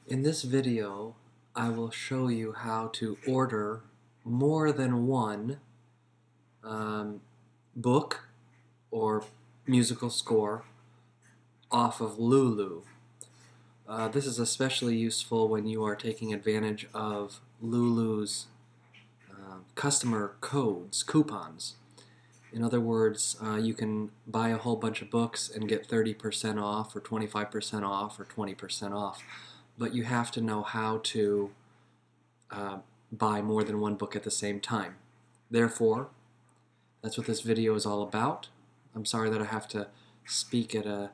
In this video, I will show you how to order more than one book or musical score off of LULU. This is especially useful when you are taking advantage of LULU's customer codes, coupons. In other words, you can buy a whole bunch of books and get 30% off or 25% off or 20% off. But you have to know how to buy more than one book at the same time. Therefore, that's what this video is all about. I'm sorry that I have to speak at a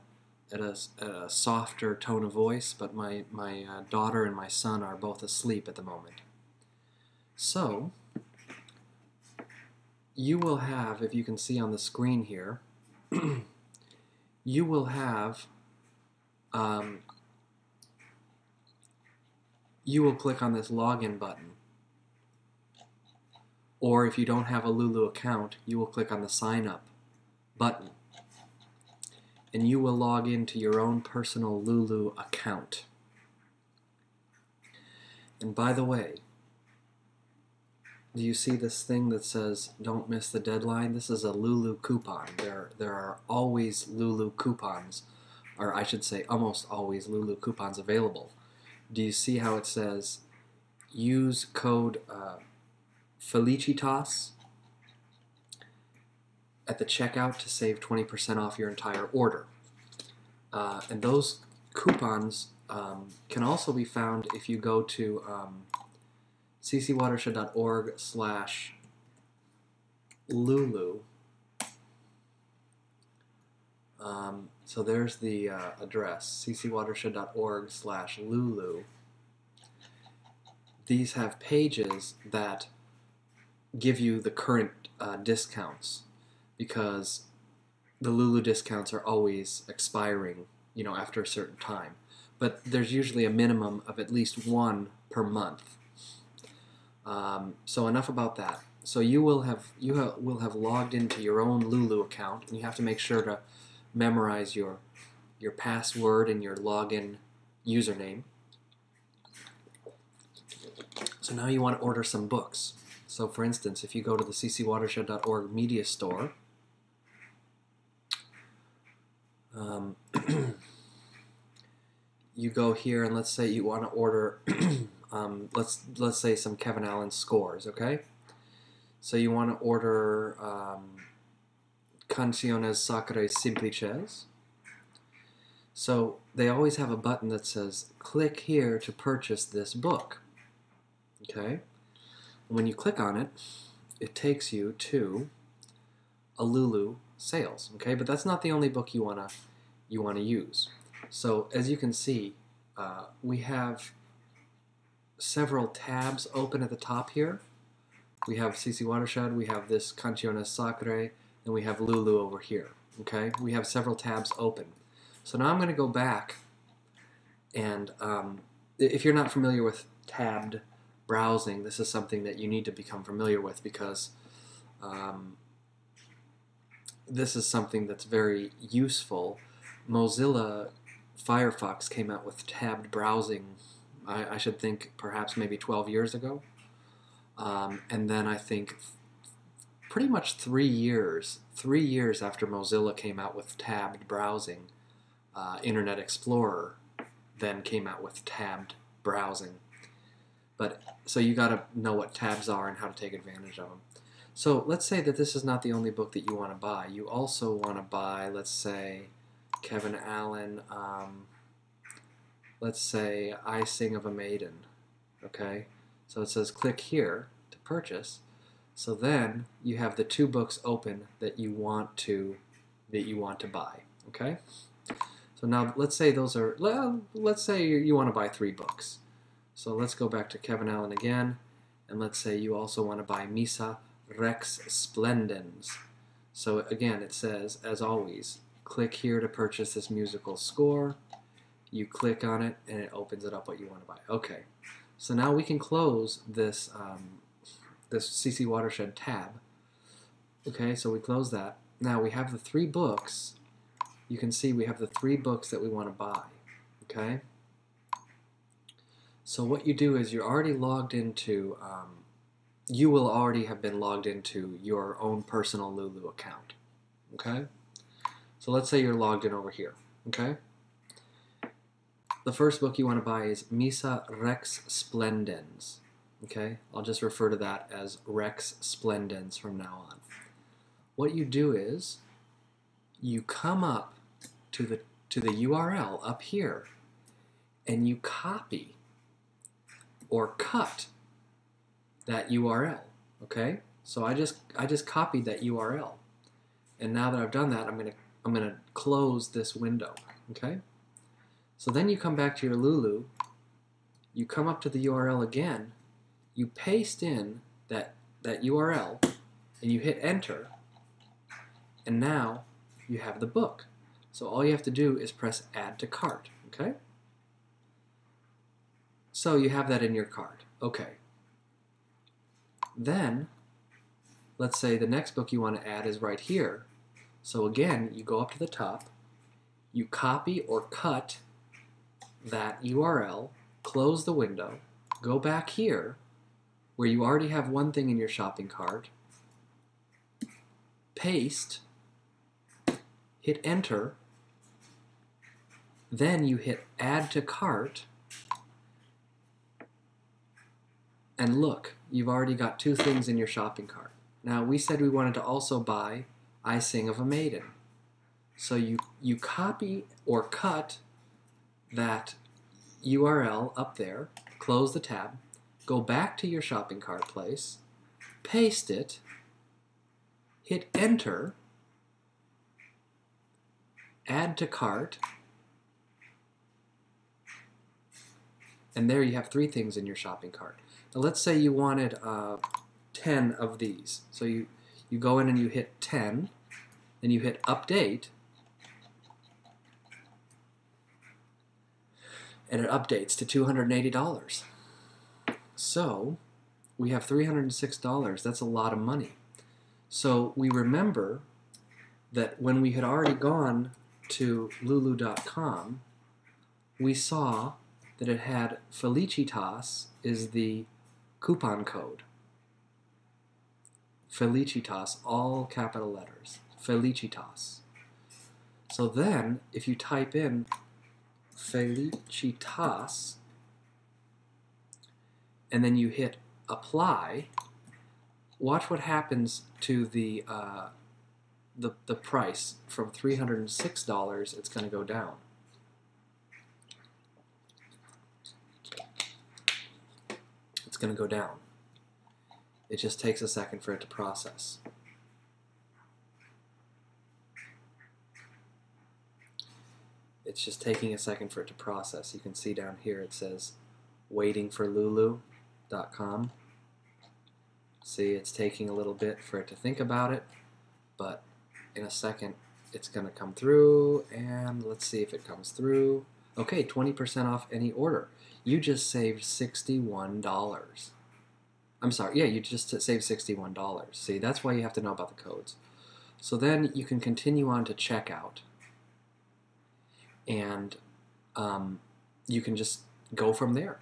softer tone of voice, but my daughter and my son are both asleep at the moment. So, you will have, if you can see on the screen here, you will have you will click on this login button. Or if you don't have a LULU account, you will click on the sign up button. And you will log into your own personal LULU account. And by the way, do you see this thing that says don't miss the deadline? This is a LULU coupon. There are always LULU coupons, or I should say almost always LULU coupons available. Do you see how it says use code Felicitas at the checkout to save 20% off your entire order? And those coupons can also be found if you go to ccwatershed.org/LULU. So there's the address, ccwatershed.org/LULU. These have pages that give you the current discounts, because the LULU discounts are always expiring, after a certain time. But there's usually a minimum of at least one per month. So enough about that. So you will have logged into your own LULU account, and you have to make sure to memorize your password and your login username. So now you want to order some books. So for instance, if you go to the ccwatershed.org media store, you go here and let's say you want to order let's say some Kevin Allen scores, okay? So you want to order Canciones Sacras Simplices. So they always have a button that says click here to purchase this book, okay? And when you click on it, it takes you to a LULU sales, okay? But that's not the only book you want to use. So as you can see, we have several tabs open at the top here. We have CC Watershed, we have this Canciones Sacre, and we have LULU over here, okay? We have several tabs open. So now I'm going to go back, and if you're not familiar with tabbed browsing, this is something that you need to become familiar with, because this is something that's very useful. Mozilla Firefox came out with tabbed browsing, I should think perhaps maybe 12 years ago. And then I think pretty much 3 years after Mozilla came out with tabbed browsing, Internet Explorer then came out with tabbed browsing. But so you got to know what tabs are and how to take advantage of them. So let's say that this is not the only book that you want to buy. You also want to buy, let's say, Kevin Allen, let's say I Sing of a Maiden, okay? So it says click here to purchase. So then you have the two books open that you want to buy, okay? So now let's say let's say you want to buy 3 books. So let's go back to Kevin Allen again, and let's say you also want to buy Missa Rex Splendens. So again, it says, as always, click here to purchase this musical score. You click on it, and it opens it up what you want to buy. Okay, so now we can close this this CC Watershed tab. Okay, so we close that. Now we have the 3 books. You can see we have the 3 books that we want to buy. Okay. So what you do is you're already logged into, you will already have been logged into your own personal Lulu account, okay? So let's say you're logged in over here, okay? The first book you want to buy is Missa Rex Splendens, okay? I'll just refer to that as Rex Splendens from now on. What you do is you come up to the URL up here and you copy or cut that URL, okay? So I just copied that URL, and now that I've done that, I'm gonna close this window, okay? So then you come back to your Lulu, you come up to the URL again, you paste in that URL, and you hit enter, and now you have the book. So all you have to do is press add to cart, okay? So you have that in your cart, okay. Then, let's say the next book you want to add is right here. So again, you go up to the top, you copy or cut that URL, close the window, go back here, where you already have one thing in your shopping cart, paste, hit enter, then you hit add to cart, and look, you've already got two things in your shopping cart. Now, we said we wanted to also buy I Sing of a Maiden. So you copy or cut that URL up there, close the tab, go back to your shopping cart place, paste it, hit enter, add to cart, and there you have three things in your shopping cart. Now let's say you wanted 10 of these. So you go in and you hit 10, then you hit update, and it updates to $280. So we have $306. That's a lot of money. So we remember that when we had already gone to lulu.com, we saw that it had Felicitas is the coupon code. Felicitas, all capital letters. Felicitas. So then, if you type in Felicitas, and then you hit apply, watch what happens to the price. From $306, it's going to go down. It's going to go down. It just takes a second for it to process. It's just taking a second for it to process. You can see down here it says waiting for lulu.com. See, it's taking a little bit for it to think about it, but in a second it's going to come through, and let's see if it comes through. Okay, 20% off any order. You just saved $61. I'm sorry, yeah, you just saved $61. See, that's why you have to know about the codes. So then you can continue on to checkout, and you can just go from there.